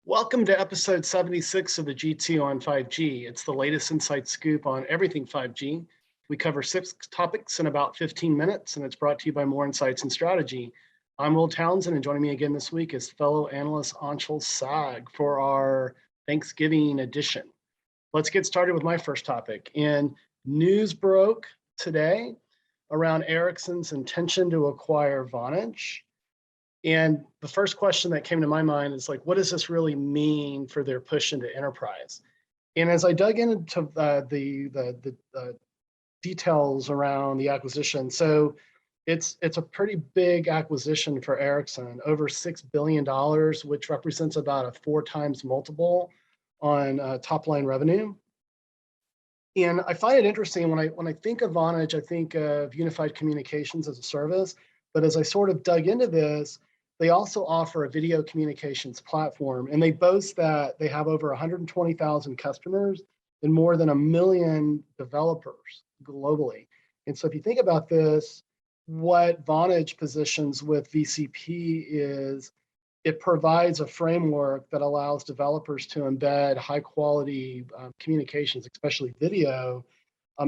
Welcome to episode 76 of the G2 on 5G. It's the latest inside scoop on everything 5G. We cover 6 topics in about 15 minutes, and it's brought to you by More Insights and Strategy. I'm Will Townsend, and joining me again this week is fellow analyst Anshel Sag for our Thanksgiving edition. Let's get started with my first topic. And news broke today around Ericsson's intention to acquire Vonage. And the first question that came to my mind is like, what does this really mean for their push into enterprise? And as I dug into the details around the acquisition, so it's a pretty big acquisition for Ericsson, over $6 billion, which represents about a 4 times multiple on top line revenue. And I find it interesting when I think of Vonage, I think of unified communications as a service. But as I sort of dug into this, they also offer a video communications platform, and they boast that they have over 120,000 customers and more than 1 million developers globally. And so if you think about this, what Vonage positions with VCP is it provides a framework that allows developers to embed high quality communications, especially video,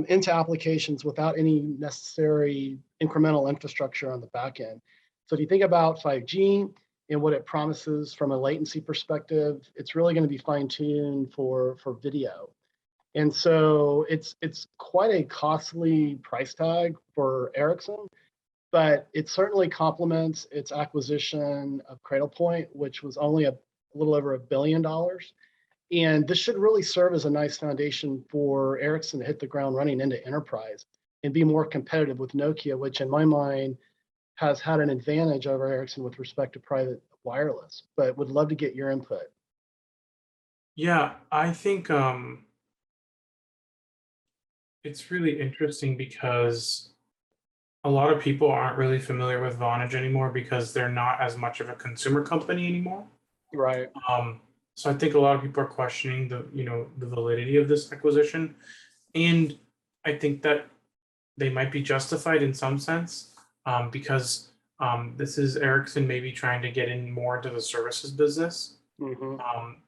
into applications without any necessary incremental infrastructure on the back end. So if you think about 5G and what it promises from a latency perspective, it's really going to be fine-tuned for video. And so it's quite a costly price tag for Ericsson, but it certainly complements its acquisition of Cradlepoint, which was only a little over $1 billion. And this should really serve as a nice foundation for Ericsson to hit the ground running into enterprise and be more competitive with Nokia, which in my mind has had an advantage over Ericsson with respect to private wireless, but would love to get your input. Yeah, I think it's really interesting because a lot of people aren't really familiar with Vonage anymore because they're not as much of a consumer company anymore. Right. So I think a lot of people are questioning the validity of this acquisition, and I think that they might be justified in some sense because this is Ericsson maybe trying to get in more into the services business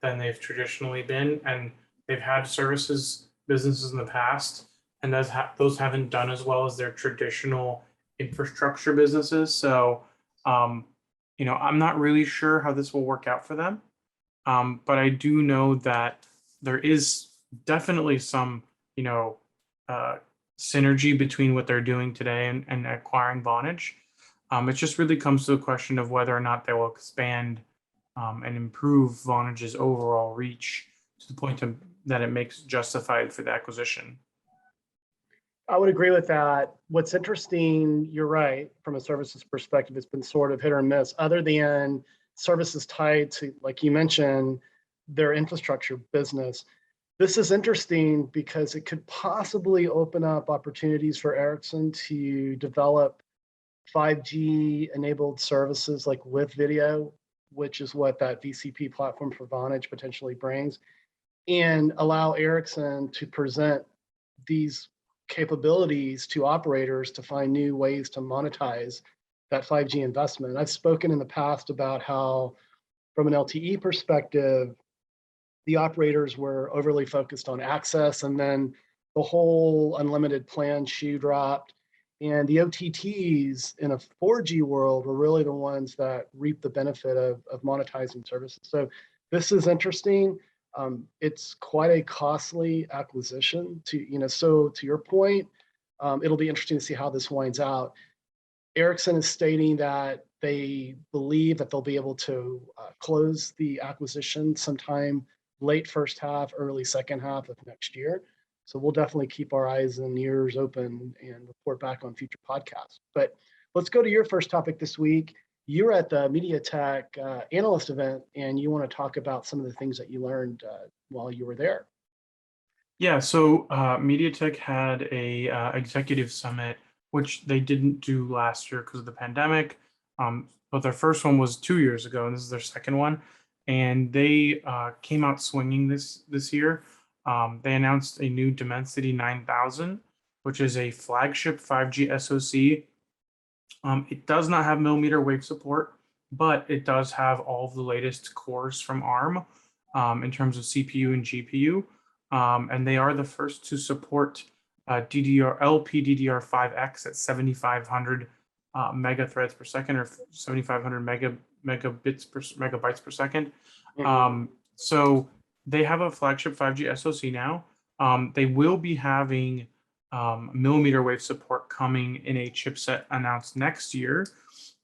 than they've traditionally been, and they've had services businesses in the past, and those haven't done as well as their traditional infrastructure businesses. So, I'm not really sure how this will work out for them, but I do know that there is definitely some, synergy between what they're doing today and acquiring Vonage. It just really comes to the question of whether or not they will expand and improve Vonage's overall reach to the point that it makes justified for the acquisition. I would agree with that. What's interesting, you're right, from a services perspective, it's been sort of hit or miss, other than services tied to, like you mentioned, their infrastructure business. This is interesting because it could possibly open up opportunities for Ericsson to develop 5G enabled services like with video, which is what that VCP platform for Vonage potentially brings, and allow Ericsson to present these capabilities to operators to find new ways to monetize that 5G investment. I've spoken in the past about how, from an LTE perspective, the operators were overly focused on access, and then the whole unlimited plan shoe dropped. And the OTTs in a 4G world were really the ones that reaped the benefit of monetizing services. So this is interesting. It's quite a costly acquisition so to your point, it'll be interesting to see how this winds out. Ericsson is stating that they believe that they'll be able to close the acquisition sometime late first half, early second half of next year. So we'll definitely keep our eyes and ears open and report back on future podcasts. But let's go to your first topic this week. You're at the MediaTek analyst event, and you want to talk about some of the things that you learned while you were there. Yeah, so MediaTek had a executive summit, which they didn't do last year because of the pandemic. But their first one was 2 years ago, and this is their second one. And they came out swinging this year. They announced a new Dimensity 9000, which is a flagship 5G SoC. It does not have mmWave support, but it does have all of the latest cores from ARM in terms of CPU and GPU. And they are the first to support LPDDR5X at 7,500 megathreads per second, or 7,500 megabytes per second. So they have a flagship 5G SoC now. They will be having millimeter wave support coming in a chipset announced next year,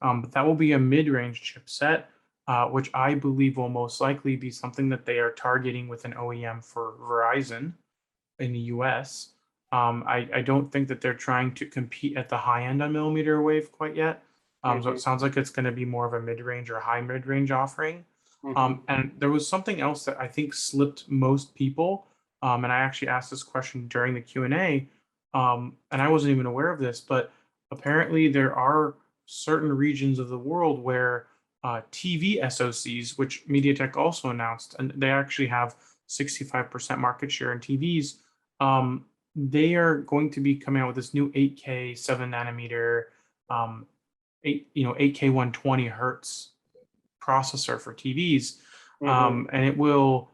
but that will be a mid-range chipset, which I believe will most likely be something that they are targeting with an OEM for Verizon in the US. I don't think that they're trying to compete at the high end on millimeter wave quite yet. So it sounds like it's going to be more of a mid-range or high mid-range offering. And there was something else that I think slipped most people. And I actually asked this question during the Q&A, and I wasn't even aware of this, but apparently there are certain regions of the world where TV SoCs, which MediaTek also announced, and they actually have 65% market share in TVs. They are going to be coming out with this new 8K 7 nanometer, 8K 120 hertz processor for TVs, and it will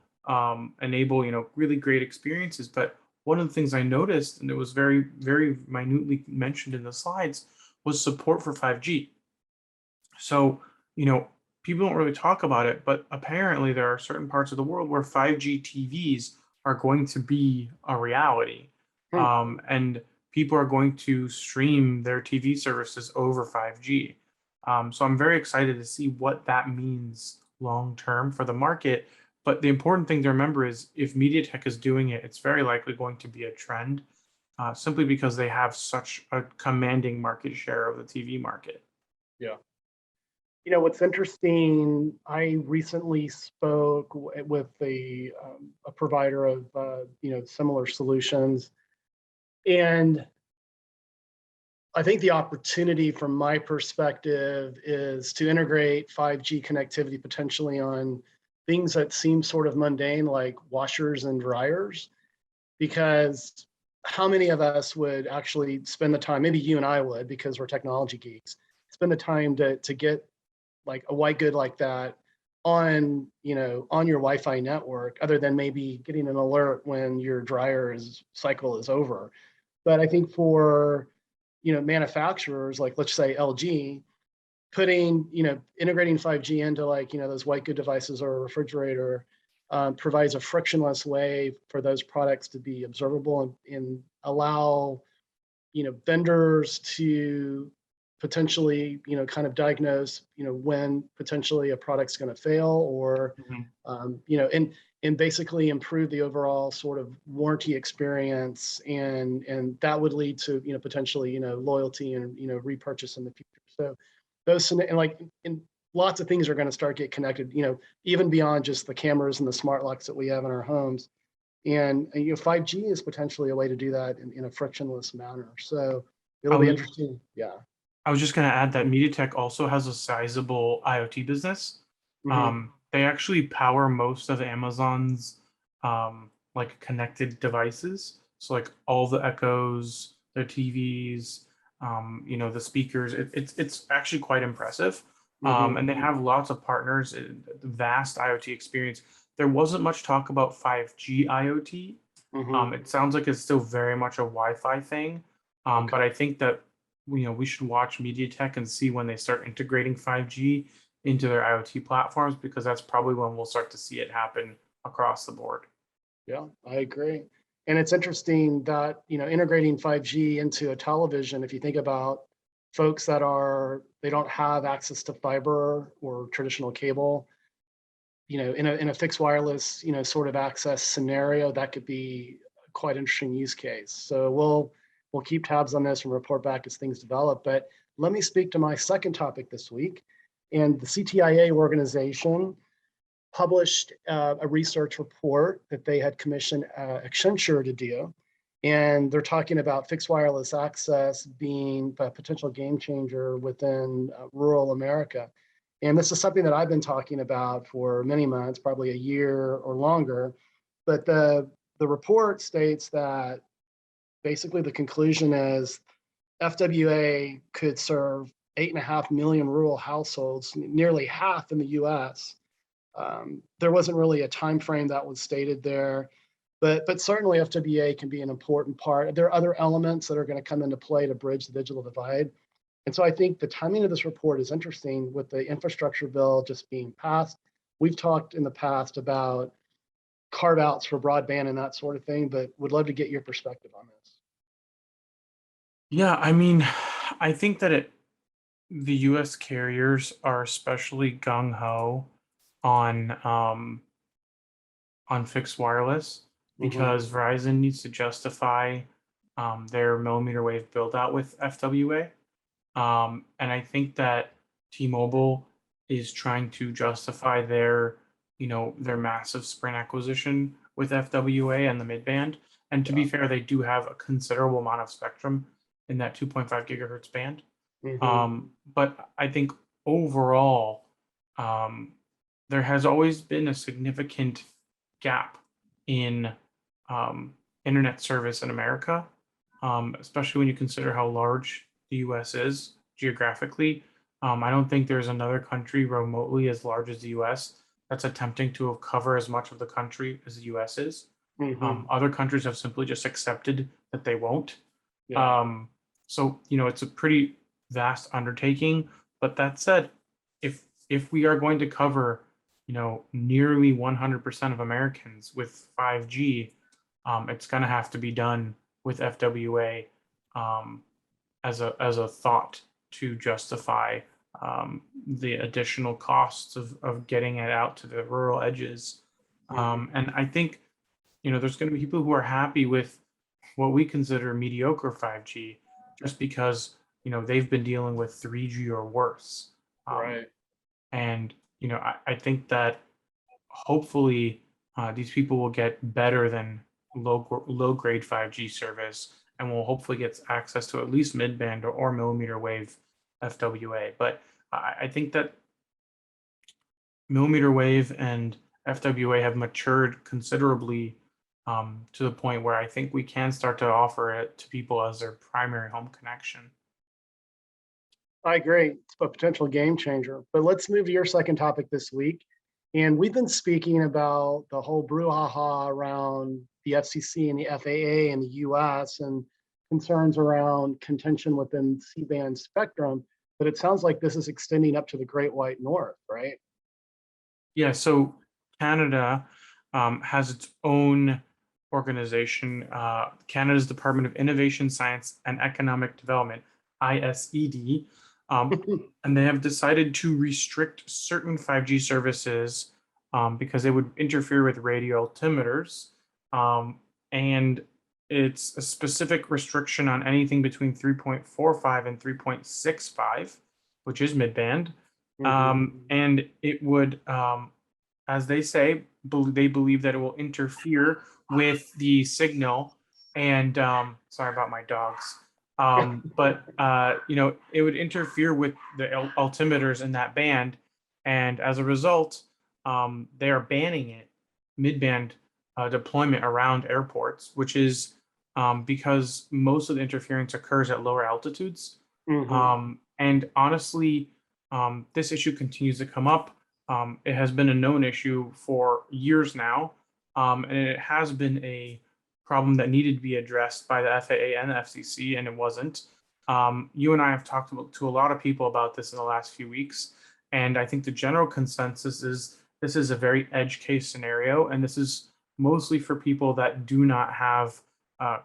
enable really great experiences. But one of the things I noticed, and it was very, very minutely mentioned in the slides, was support for 5G. So people don't really talk about it, but apparently there are certain parts of the world where 5G TVs are going to be a reality. And people are going to stream their TV services over 5G. So I'm very excited to see what that means long-term for the market. But the important thing to remember is if MediaTek is doing it, it's very likely going to be a trend, simply because they have such a commanding market share of the TV market. Yeah. What's interesting, I recently spoke with a provider of, similar solutions. And I think the opportunity from my perspective is to integrate 5G connectivity potentially on things that seem sort of mundane, like washers and dryers, because how many of us would actually spend the time, maybe you and I would, because we're technology geeks, spend the time to get like a white good like that on your Wi-Fi network, other than maybe getting an alert when your dryer cycle is over. But I think for manufacturers, like let's say LG, putting integrating 5G into those white good devices or a refrigerator provides a frictionless way for those products to be observable and allow vendors to potentially kind of diagnose when potentially a product's going to fail, or and basically improve the overall sort of warranty experience, and that would lead to potentially loyalty and repurchase in the future. So those, and lots of things are going to start get connected, even beyond just the cameras and the smart locks that we have in our homes. And 5G is potentially a way to do that in a frictionless manner. So it'll be interesting. Yeah. I was just going to add that MediaTek also has a sizable IoT business. They actually power most of Amazon's connected devices. So like all the Echoes, their TVs, the speakers. It's actually quite impressive. And they have lots of partners, vast IoT experience. There wasn't much talk about 5G IoT. It sounds like it's still very much a Wi-Fi thing. But I think that we should watch MediaTek and see when they start integrating 5G into their IoT platforms, because that's probably when we'll start to see it happen across the board. Yeah, I agree. And it's interesting that, integrating 5G into a television, if you think about folks that they don't have access to fiber or traditional cable, in a fixed wireless, sort of access scenario, that could be quite interesting use case. So we'll keep tabs on this and report back as things develop. But let me speak to my second topic this week. And the CTIA organization published a research report that they had commissioned Accenture to do. And they're talking about fixed wireless access being a potential game changer within rural America. And this is something that I've been talking about for many months, probably a year or longer. But the report states that basically the conclusion is FWA could serve 8.5 million rural households, nearly half in the US. There wasn't really a time frame that was stated there, but certainly FWA can be an important part. There are other elements that are going to come into play to bridge the digital divide. And so I think the timing of this report is interesting with the infrastructure bill just being passed. We've talked in the past about carve outs for broadband and that sort of thing, but would love to get your perspective on this. Yeah, I mean, I think that the U.S. carriers are especially gung ho on fixed wireless because Verizon needs to justify their millimeter wave build out with FWA. And I think that T-Mobile is trying to justify their, their massive Sprint acquisition with FWA and the midband. And to be fair, they do have a considerable amount of spectrum in that 2.5 gigahertz band. But I think overall, there has always been a significant gap in internet service in America, especially when you consider how large the US is geographically. I don't think there's another country remotely as large as the US that's attempting to cover as much of the country as the US is. Other countries have simply just accepted that they won't. So, it's a pretty vast undertaking. But that said, if we are going to cover, nearly 100% of Americans with 5G, it's going to have to be done with FWA as a thought to justify the additional costs of getting it out to the rural edges. And I think, there's going to be people who are happy with what we consider mediocre 5G just because, they've been dealing with 3G or worse. And, I think that hopefully these people will get better than low grade 5G service and will hopefully get access to at least midband or millimeter wave FWA. But I think that millimeter wave and FWA have matured considerably to the point where I think we can start to offer it to people as their primary home connection. I agree. It's a potential game changer. But let's move to your second topic this week. And we've been speaking about the whole brouhaha around the FCC and the FAA in the US and concerns around contention within C-band spectrum. But it sounds like this is extending up to the Great White North, right? Yeah, so Canada has its own organization, Canada's Department of Innovation, Science and Economic Development, ISED, and they have decided to restrict certain 5G services because they would interfere with radio altimeters. And it's a specific restriction on anything between 3.45 and 3.65, which is midband. And it would, as they say, they believe that it will interfere with the signal. And sorry about my dogs. But it would interfere with the altimeters in that band, and as a result, they are banning it midband deployment around airports, which is because most of the interference occurs at lower altitudes. And honestly, this issue continues to come up. It has been a known issue for years now, and it has been a problem that needed to be addressed by the FAA and the FCC, and it wasn't. You and I have talked to a lot of people about this in the last few weeks, and I think the general consensus is this is a very edge case scenario, and this is mostly for people that do not have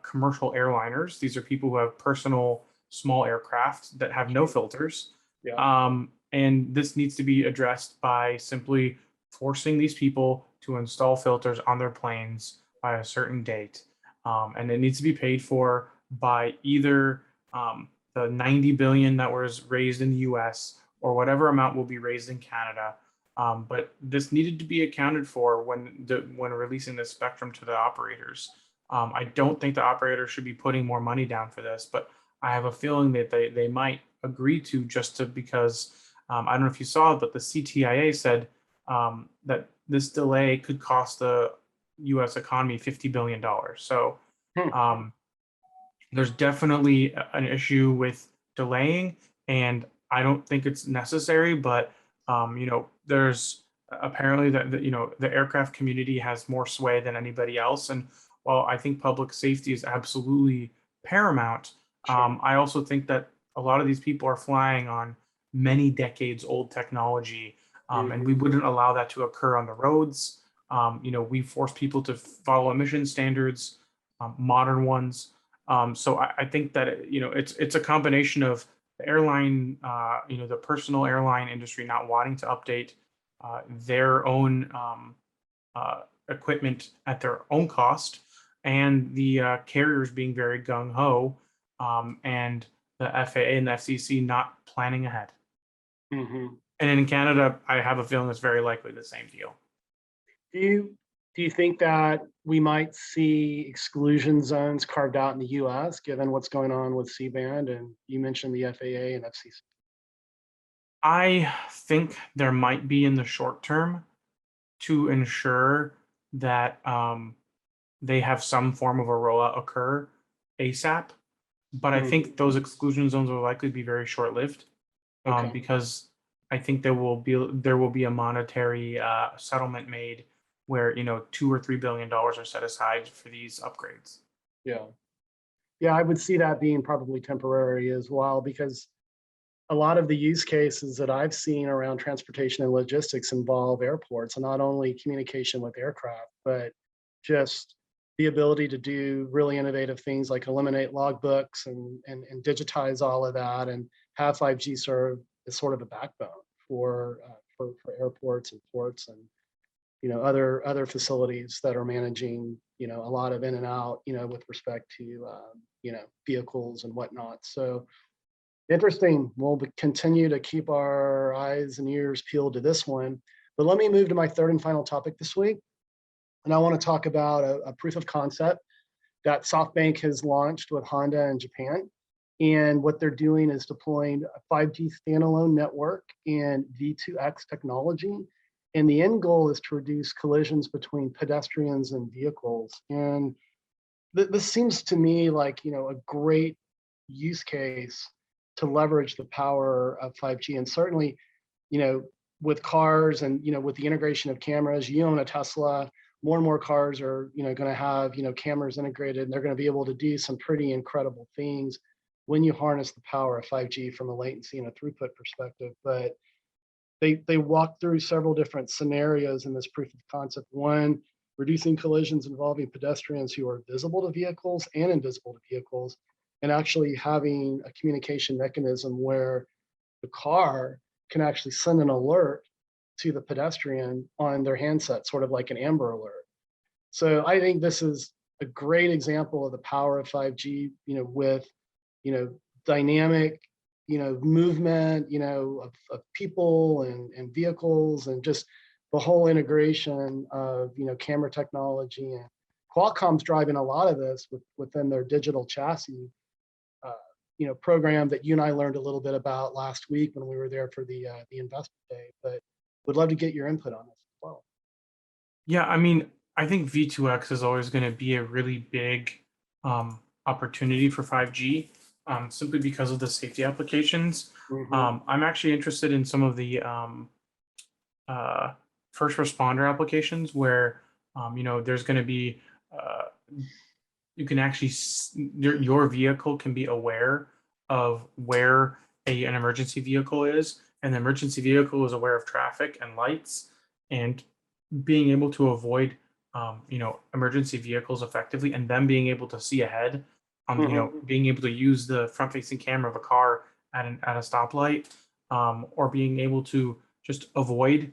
commercial airliners. These are people who have personal small aircraft that have no filters. And this needs to be addressed by simply forcing these people to install filters on their planes by a certain date. And it needs to be paid for by either the 90 billion that was raised in the US or whatever amount will be raised in Canada. But this needed to be accounted for when releasing this spectrum to the operators. I don't think the operators should be putting more money down for this, but I have a feeling that they might agree to because I don't know if you saw it, but the CTIA said that this delay could cost the US economy $50 billion. So there's definitely an issue with delaying, and I don't think it's necessary, but there's apparently that the aircraft community has more sway than anybody else. And while I think public safety is absolutely paramount, Sure. I also think that a lot of these people are flying on many decades old technology, and we Mhm. wouldn't allow that to occur on the roads. We force people to follow emission standards, modern ones. So I think that it's a combination of the airline, the personal airline industry not wanting to update their own equipment at their own cost, and the carriers being very gung ho, and the FAA and the FCC not planning ahead. Mhm. And in Canada, I have a feeling it's very likely the same deal. Do you do you think that we might see exclusion zones carved out in the US given what's going on with C-band? And you mentioned the FAA and FCC. I think there might be in the short term to ensure that they have some form of a rollout occur ASAP. But I Mhm. think those exclusion zones will likely be very short lived, Okay. because I think there will be a monetary settlement made where $2 or $3 billion are set aside for these upgrades. Yeah. Yeah, I would see that being probably temporary as well because a lot of the use cases that I've seen around transportation and logistics involve airports and not only communication with aircraft, but just the ability to do really innovative things like eliminate logbooks and digitize all of that and have 5G serve as sort of a backbone for airports and ports and other facilities that are managing a lot of in and out with respect to vehicles and whatnot. So interesting. We'll continue to keep our eyes and ears peeled to this one. But let me move to my third and final topic this week. And I want to talk about a proof of concept that SoftBank has launched with Honda in Japan. And what they're doing is deploying a 5G standalone network and V2X technology. And the end goal is to reduce collisions between pedestrians and vehicles. And this seems to me like a great use case to leverage the power of 5G. And certainly, you know, with cars and with the integration of cameras, you own a Tesla. More and more cars are going to have cameras integrated, and they're going to be able to do some pretty incredible things when you harness the power of 5G from a latency and a throughput perspective. But they walk through several different scenarios in this proof of concept. One, reducing collisions involving pedestrians who are visible to vehicles and invisible to vehicles, and actually having a communication mechanism where the car can actually send an alert to the pedestrian on their handset, sort of like an Amber Alert. So I think this is a great example of the power of 5G, with, dynamic, movement, of people and vehicles and just the whole integration of, camera technology. And Qualcomm's driving a lot of this within their digital chassis, uh, program that you and I learned a little bit about last week when we were there for the investment day. But would love to get your input on this as well. Yeah, I mean, I think V2X is always going to be a really big opportunity for 5G, simply because of the safety applications. Hmm. I'm actually interested in some of the uh, first responder applications where there's going to be uh, you can actually your vehicle can be aware of where an emergency vehicle is, and the emergency vehicle is aware of traffic and lights, and being able to avoid emergency vehicles effectively, and them being able to see ahead, Hmm. being able to use the front facing camera of a car at a stoplight, or being able to just avoid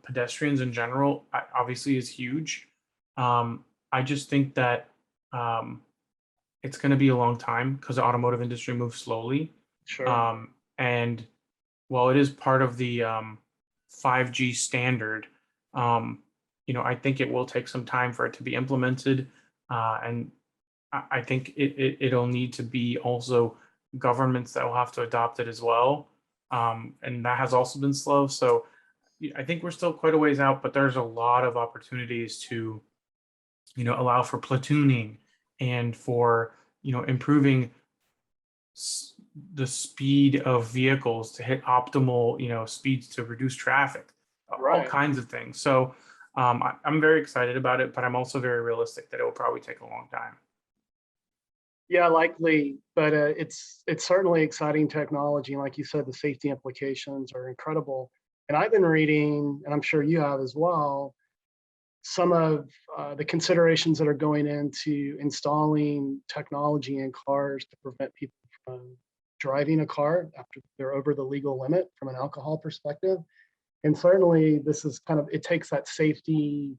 pedestrians in general, obviously is huge. I just think that um, it's going to be a long time because the automotive industry moves slowly. Sure. And while it is part of the 5G standard, I think it will take some time for it to be implemented. And I think it'll need to be also governments that will have to adopt it as well. And that has also been slow. So I think we're still quite a ways out, but there's a lot of opportunities to allow for platooning and for improving the speed of vehicles to hit optimal, speeds to reduce traffic, all Right. kinds of things. So I'm very excited about it, but I'm also very realistic that it will probably take a long time. Yeah, likely, but it's certainly exciting technology. And like you said, the safety implications are incredible. And I've been reading, and I'm sure you have as well, some of the considerations that are going into installing technology in cars to prevent people from driving a car after they're over the legal limit from an alcohol perspective. And certainly this is it takes that safety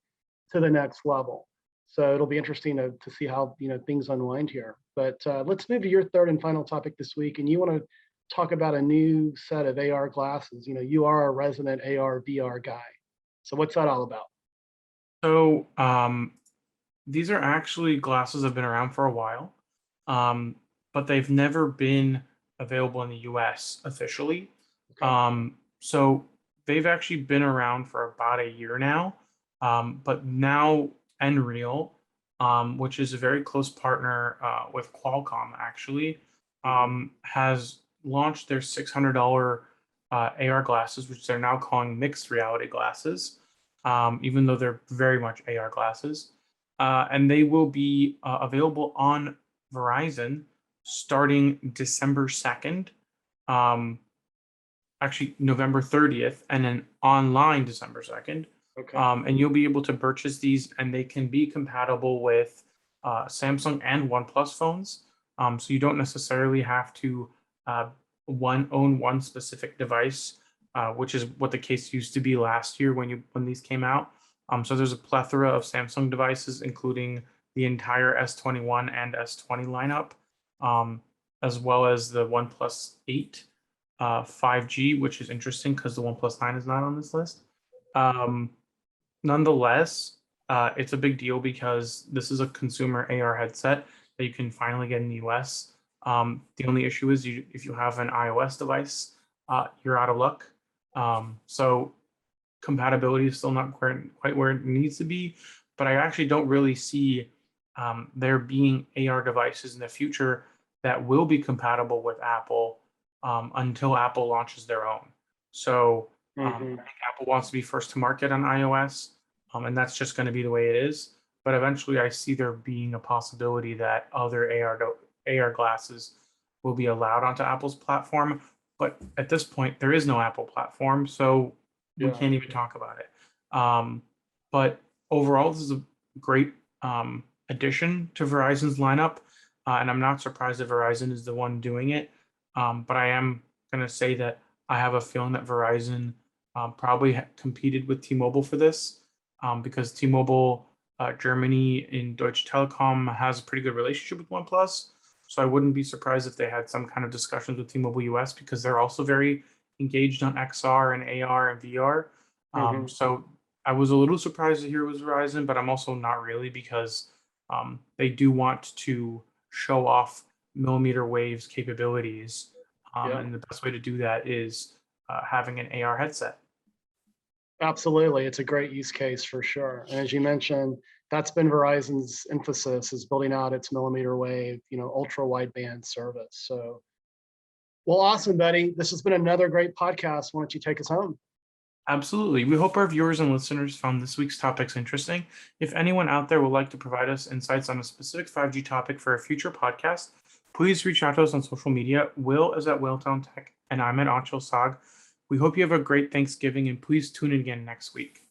to the next level. So it'll be interesting to see how things unwind here. But let's move to your third and final topic this week. And you want to talk about a new set of AR glasses. You are a resident AR VR guy. So what's that all about? So these are actually glasses that have been around for a while, but they've never been available in the US officially. Okay. So they've actually been around for about a year now, but now Nreal, which is a very close partner with Qualcomm, actually, has launched their $600 AR glasses, which they're now calling mixed reality glasses, even though they're very much AR glasses. And they will be available on Verizon starting December 2nd, actually November 30th, and then online December 2nd. Okay. And you'll be able to purchase these, and they can be compatible with Samsung and OnePlus phones. So you don't necessarily have to own one specific device, which is what the case used to be last year when these came out. So there's a plethora of Samsung devices, including the entire S21 and S20 lineup, as well as the OnePlus 8 5G, which is interesting because the OnePlus 9 is not on this list. Nonetheless, it's a big deal because this is a consumer AR headset that you can finally get in the US. The only issue is if you have an iOS device, you're out of luck. So compatibility is still not quite where it needs to be, but I actually don't really see there being AR devices in the future that will be compatible with Apple until Apple launches their own. So I think Apple wants to be first to market on iOS, and that's just going to be the way it is. But eventually, I see there being a possibility that other AR glasses will be allowed onto Apple's platform. But at this point, there is no Apple platform, so we can't even talk about it. But overall, this is a great addition to Verizon's lineup, and I'm not surprised that Verizon is the one doing it. But I am going to say that I have a feeling that Verizon probably competed with T-Mobile for this, because T-Mobile Germany in Deutsche Telekom has a pretty good relationship with OnePlus. So I wouldn't be surprised if they had some kind of discussions with T-Mobile US, because they're also very engaged on XR and AR and VR. So I was a little surprised to hear it was Verizon, but I'm also not really, because they do want to show off mmWave's capabilities. And the best way to do that is having an AR headset. Absolutely. It's a great use case for sure. And as you mentioned, that's been Verizon's emphasis, is building out its mmWave, ultra wideband service. So, well, awesome, buddy. This has been another great podcast. Why don't you take us home? Absolutely. We hope our viewers and listeners found this week's topics interesting. If anyone out there would like to provide us insights on a specific 5G topic for a future podcast, please reach out to us on social media. Will is at WillTown Tech, and I'm at Anshel. We hope you have a great Thanksgiving, and please tune in again next week.